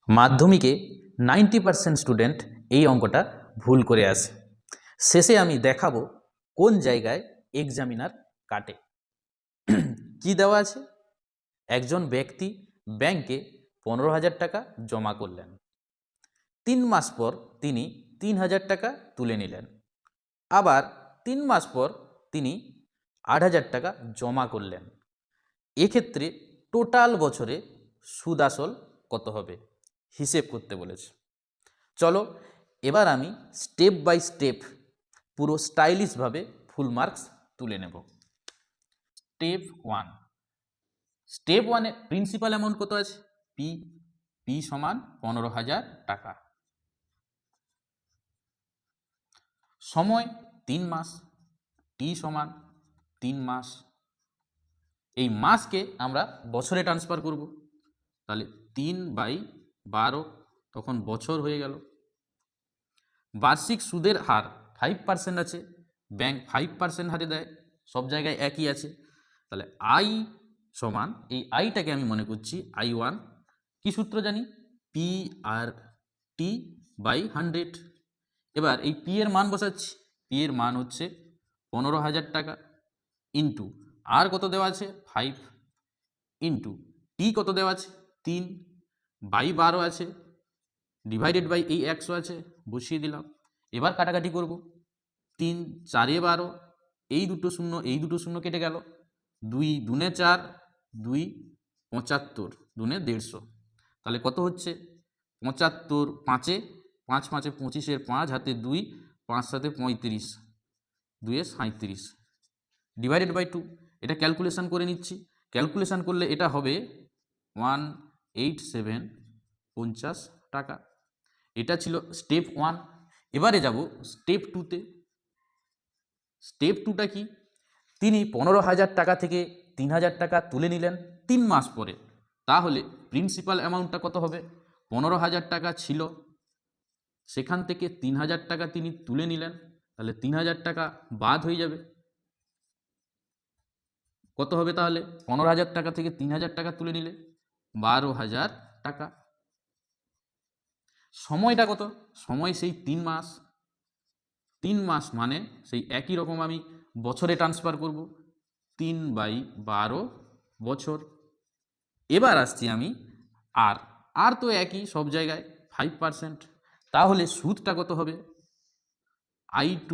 মাধ্যমিকে 90% স্টুডেন্ট এই অঙ্কটা ভুল করে আসে। শেষে আমি দেখাবো কোন জায়গায় এক্সামিনার কাটে। কি দেওয়া আছে? একজন ব্যক্তি ব্যাংকে 15,000 টাকা জমা করলেন। 3 মাস পর তিনি 3,000 টাকা তুলে নিলেন। আবার 3 মাস পর তিনি 8,000 টাকা জমা করলেন। এক্ষেত্রে টোটাল বছরে সুদ আসল কত হবে হিসেব করতে বলেছে। চলো এবার আমি স্টেপ বাই স্টেপ পুরো স্টাইলিশভাবে ফুল মার্কস তুলে নেব। স্টেপ ওয়ানে প্রিন্সিপাল অ্যামাউন্ট কত আছে? পি সমান 15,000 টাকা। সময় 3 মাস, টি সমান 3 মাস। এই মাসকে আমরা বছরে ট্রান্সফার করব, তাহলে 3/12 তখন বছর হয়ে গেল। বার্ষিক সুদের হার 5% আছে, ব্যাংক 5% হারে দেয়, সব জায়গায় একই আছে। তাহলে আই সমান, এই আইটাকে আমি মনে করছি I1। কি সূত্র জানি? P/T/100। এবার এই পি এর মান বসাচ্ছি। পি এর মান হচ্ছে 15,000 টাকা ইন্টু আর কত দেওয়া আছে? 5 ইন্টু টি কত দেওয়া আছে? 3/12 আছে, ডিভাইডেড বাই এই 100 আছে, বসিয়ে দিলাম। এবার কাটাকাটি করব। 3×4=12, এই দুটো শূন্য এই দুটো শূন্য কেটে গেল। 2×2=4, 2 75, 2×150। তাহলে কত হচ্ছে? 75, 5 5 25, 5 হাতে 2, 5 7 35, 2 37, ডিভাইডেড বাই 2। এটা ক্যালকুলেশন করে নিচ্ছি। ক্যালকুলেশন করলে এটা হবে 18750 টাকা। এটা ছিল স্টেপ 1। এবারে যাব স্টেপ 2তে। স্টেপ 2টা কি? তিনি 15,000 টাকা থেকে 3,000 টাকা তুলে নিলেন 3 মাস পরে। তাহলে প্রিন্সিপাল অ্যামাউন্টটা কত হবে? 15,000 টাকা ছিল, সেখান থেকে 3,000 টাকা তিনি তুলে নিলেন, তাহলে 3,000 টাকা বাদ হয়ে যাবে। কত হবে তাহলে? 15,000 টাকা থেকে 3,000 টাকা তুলে নিলে 12,000 টাকা। সময়টা কত? সময় সেই 3 মাস। 3 মাস মানে সেই একই রকম আমি বছরে ট্রান্সফার করব, 3/12 বছর। এবার আসছি আমি আর তো একই সব জায়গায় 5%। তাহলে সুদটা কত হবে? I2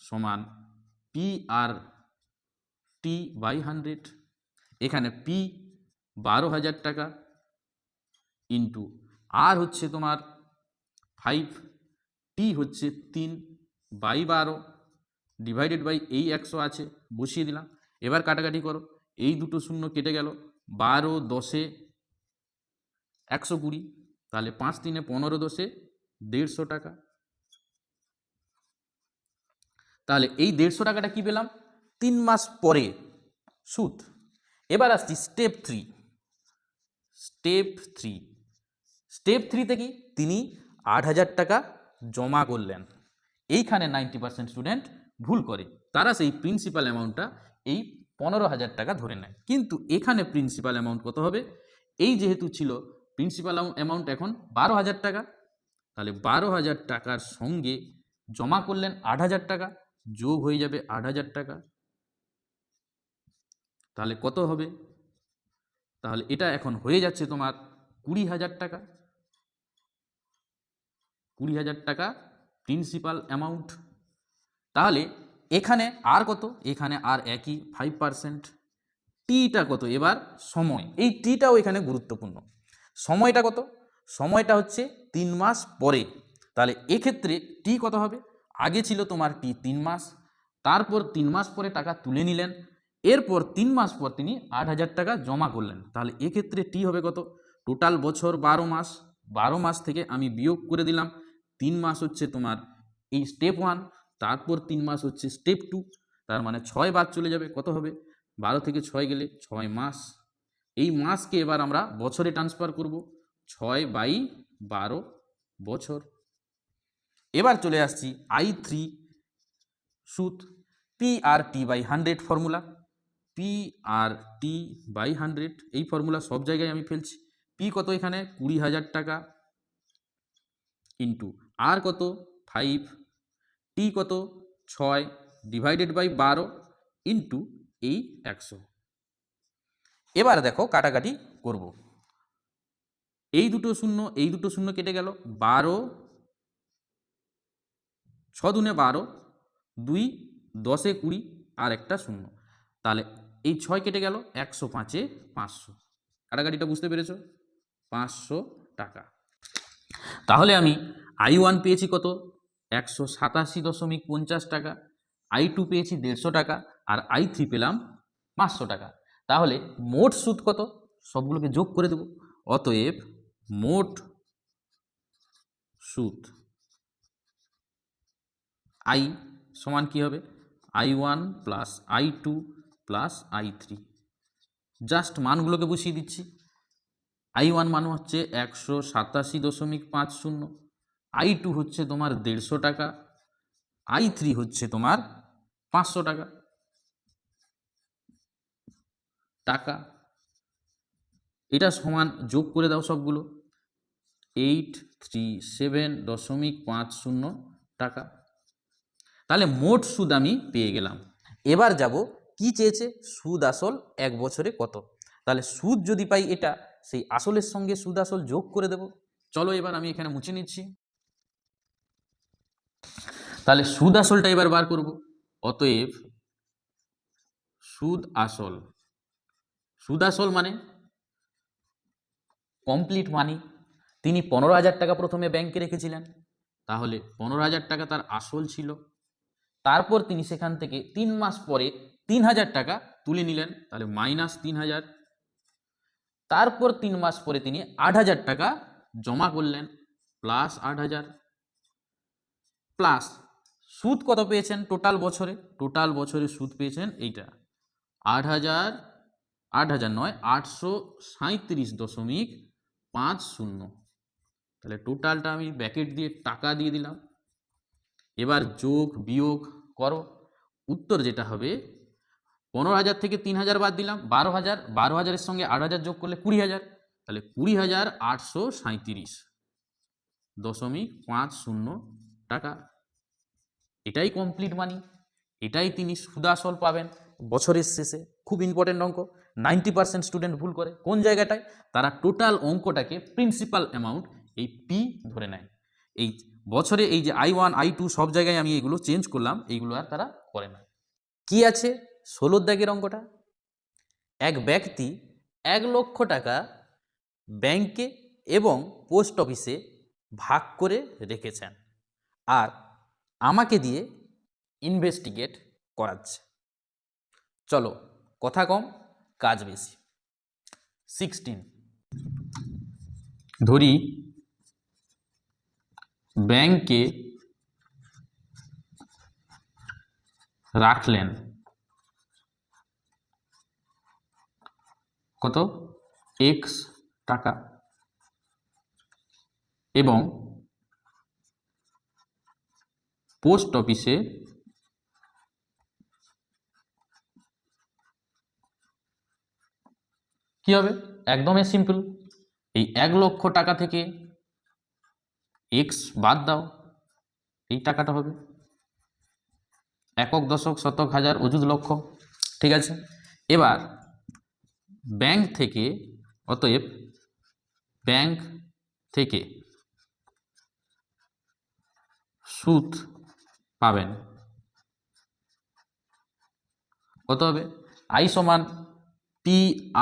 সমান P/T/100। এখানে P 12,000 টাকা ইন্টু আর হচ্ছে তোমার 5, টি হচ্ছে 3/12, ডিভাইডেড বাই এই 100 আছে, বসিয়ে দিলাম। এবার কাটাকাটি করো, এই দুটো শূন্য কেটে গেল। 12 10 120, তাহলে 5 3 15 10 150 টাকা। তাহলে এই 150 টাকাটা কি পেলাম? 3 মাস পরে সুদ। এবার আসছি স্টেপ 3। স্টেপ 3তে কি? তিনি 8,000 টাকা জমা করলেন। এইখানে 90% স্টুডেন্ট ভুল করে, তারা সেই প্রিন্সিপাল অ্যামাউন্টটা এই 15,000 টাকা ধরে নেয়। কিন্তু এখানে প্রিন্সিপাল অ্যামাউন্ট কত হবে? এই যেহেতু ছিল প্রিন্সিপাল অ্যামাউন্ট এখন 12,000 টাকা, তাহলে 12,000 টাকার সঙ্গে জমা করলেন 8,000 টাকা, যোগ হয়ে যাবে 8,000 টাকা। তাহলে কত হবে? তাহলে এটা এখন হয়ে যাচ্ছে তোমার 20,000 টাকা। 20,000 টাকা প্রিন্সিপাল অ্যামাউন্ট। তাহলে এখানে আর কত? এখানে আর একই 5%। টিটা কত? এবার সময়, এই টিটাও এখানে গুরুত্বপূর্ণ। সময়টা কত? সময়টা হচ্ছে 3 মাস পরে। তাহলে এক্ষেত্রে টি কত হবে? আগে ছিল তোমার টি 3 মাস, তারপর 3 মাস পরে টাকা তুলে নিলেন, এরপর 3 মাস পর তিনি 8,000 টাকা জমা করলেন। তাহলে এক্ষেত্রে টি হবে কত? টোটাল বছর 12 মাস, 12 মাস থেকে আমি বিয়োগ করে দিলাম 3 মাস হচ্ছে তোমার এই স্টেপ 1, তারপর 3 মাস হচ্ছে স্টেপ 2, তার মানে 6 বাদ চলে যাবে। কত হবে? 12 থেকে 6 গেলে 6 মাস। এই মাসকে এবার আমরা বছরে ট্রান্সফার করব, 6/12 বছর। এবার চলে আসছি I3 সুদ। P/T/100 formula. P/T/100 এই ফর্মুলা সব জায়গায় আমি ফেলছি। পি কত? এখানে 20,000 টাকা ইন্টু আর কত 5, টি কত 6 ডিভাইডেড বাই 12 ইন্টু এই 100। এবার দেখো কাটাকাটি করব। এই দুটো শূন্য কেটে গেল, 12 6 দুনে 12, 2 10 20 আর একটা শূন্য, তাহলে এই 6 কেটে গেল, 105 500। কাটাকাটিটা বুঝতে পেরেছো? 500 টাকা। তাহলে আমি I1 পেয়েছি কত? 187.50 টাকা, I2 পেয়েছি 150 টাকা, আর I3 পেলাম 500 টাকা। তাহলে মোট সুদ কত? সবগুলোকে যোগ করে দেব। অতএব মোট সুদ I সমান কি হবে? I1 plus I2 plus I3। Just মানগুলোকে বসিয়ে দিচ্ছি। I1 মান হচ্ছে 187.50, I2 হচ্ছে তোমার 150 টাকা, I3 হচ্ছে তোমার 500 টাকা। এটা সমান যোগ করে দাও সবগুলো, 837.50 টাকা। তাহলে মোট সুদ আমি পেয়ে গেলাম। এবার যাব কি চেয়েছে? সুদ আসল 1 বছরে কত। তাহলে সুদ যদি পাই এটা, সেই আসলের সঙ্গে সুদ আসল যোগ করে দেব। চলো এবার আমি এখানে মুছে নিচ্ছি। তাহলে সুদ আসলটা এবার বার করব। অতএব সুদ আসল মানে কমপ্লিট মানি। তিনি 15,000 টাকা প্রথমে ব্যাংকে রেখেছিলেন, তাহলে 15,000 টাকা তার আসল ছিল। তারপর তিনি সেখান থেকে 3 মাস পরে 3,000 টাকা তুলে নিলেন, তাহলে -3,000। তারপর 3 মাস পরে তিনি 8,000 টাকা জমা করলেন, +8,000, প্লাস সুদ কত পেয়েছেন টোটাল বছরে সুদ পেয়েছেন এইটা 8,000, 8,000 নয় 837.50। তাহলে টোটালটা আমি ব্র্যাকেট দিয়ে টাকা দিয়ে দিলাম। এবার যোগ বিয়োগ করো, উত্তর যেটা হবে 15,000 থেকে 3,000 বাদ দিলাম 12,000, 12,000-এর সঙ্গে 8,000 যোগ করলে 20,000, তাহলে 20,837.50 টাকা। এটাই কমপ্লিট মানি, এটাই তিনি সুদাসল পাবেন বছরের শেষে। খুব ইম্পর্টেন্ট অঙ্ক, 90% স্টুডেন্ট ভুল করে কোন জায়গাটায়? তারা টোটাল অঙ্কটাকে প্রিন্সিপাল অ্যামাউন্ট এই পি ধরে নেয়। এই বছরে এই যে I1 I2 সব জায়গায় আমি এগুলো চেঞ্জ করলাম, এইগুলো আর তারা করে না। কি আছে 16 দাগের অঙ্কটা? এক ব্যক্তি 1 লক্ষ টাকা ব্যাংকে এবং পোস্ট অফিসে ভাগ করে রেখেছেন আর আমাকে দিয়ে ইনভেস্টিগেট করাচ্ছে। চলো কথা কম কাজ বেশি। 16 ধরি ব্যাংকে রাখলেন কত? x টাকা এবং পোস্ট অফিসে কি হবে? একদমই সিম্পল, এই 1 লক্ষ টাকা থেকে x বাদ দাও, এই টাকাটা হবে একক, দশক, শতক, হাজার, অযুত, লক্ষ। ঠিক আছে, এবার ব্যাংক থেকে, অতএব ব্যাংক থেকে সুদ পাবেন কত হবে? I সমান টি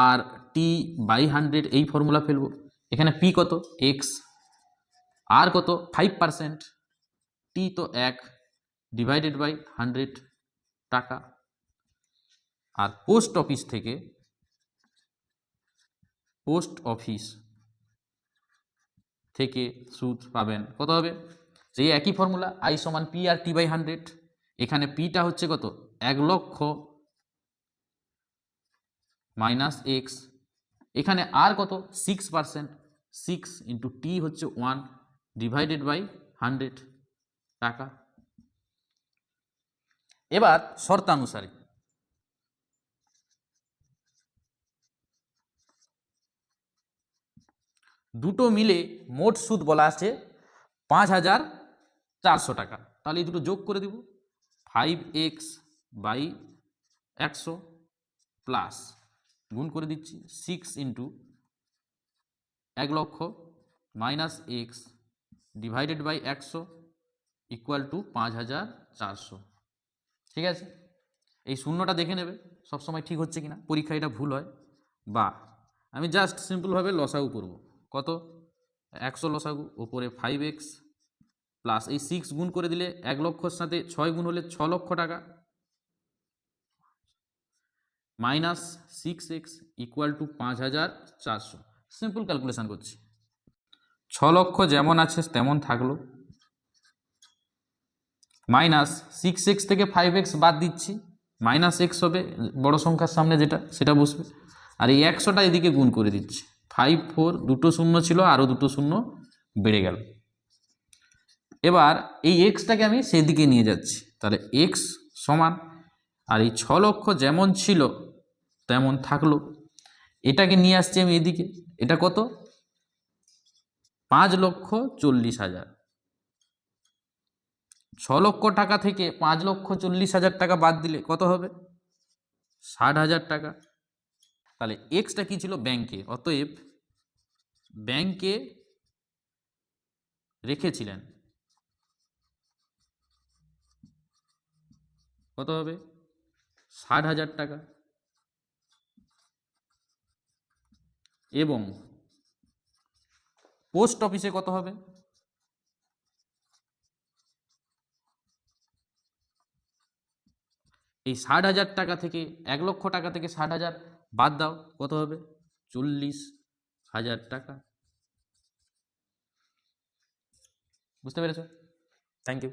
আর টি বাই 100, এই ফর্মুলা ফেলবো। এখানে পি কত? x, আর কত? 5%, টি তো 1 ডিভাইডেড বাই 100 টাকা। আর পোস্ট অফিস থেকে সুদ পাবেন কত হবে? সেই একই ফর্মুলা, I সমান পি আর টি বাই 100। এখানে পিটা হচ্ছে কত? 1 লক্ষ মাইনাস এক্স, এখানে আর কত? 6%, 6 ইন্টু টি হচ্ছে 1 ডিভাইডেড বাই 100 টাকা। এবার শর্তানুসারে দুটো মিলে মোট সুদ বলা আছে 5,400 টাকা। তাহলে এই দুটো যোগ করে দিব, 5x বাই 100 প্লাস গুণ করে দিচ্ছি 6 into 1 lakh minus x divided by 100 equal to 5,400। ঠিক আছে, এই শূন্যটা দেখে নেবে সবসময় ঠিক হচ্ছে কিনা, পরীক্ষায় এটা ভুল হয়। বা আমি জাস্ট সিম্পলভাবে লসাগু করব, কত 100 লসাগু ওপরে 5x প্লাস এই 6 গুণ করে দিলে 1 লক্ষর সাথে 6 গুণ হলে 6 লক্ষ টাকা minus 6x equal to 5,400। Simple calculation করছি, 6 লক্ষ যেমন আছে তেমন থাকলো, মাইনাস 6x থেকে 5x বাদ দিচ্ছি, মাইনাস এক্স হবে বড় সংখ্যার সামনে যেটা সেটা বসবে, আর এই 100টা এদিকে গুণ করে দিচ্ছি, 5 4 দুটো শূন্য ছিল আরও দুটো শূন্য বেড়ে গেল। এবার এই এক্সটাকে আমি সেদিকে নিয়ে যাচ্ছি, তাহলে এক্স সমান, আর এই 6 লক্ষ যেমন ছিল তেমন থাকলো, এটাকে নিয়ে আসছি আমি এদিকে, এটা কত 5,40,000। 6 লক্ষ টাকা থেকে 5,40,000 টাকা বাদ দিলে কত হবে 60,000 টাকা। তাহলে এক্সটা কি ছিল ব্যাংকে, অতএব ব্যাংকে রেখেছিলেন কত হবে 60,000 টাকা, এবং পোস্ট অফিসে কত হবে এই 60,000 টাকা থেকে 1 লক্ষ টাকা থেকে 60,000 বাদ দাও, কত হবে 40,000 টাকা। বুঝতে পেরেছো? Thank you.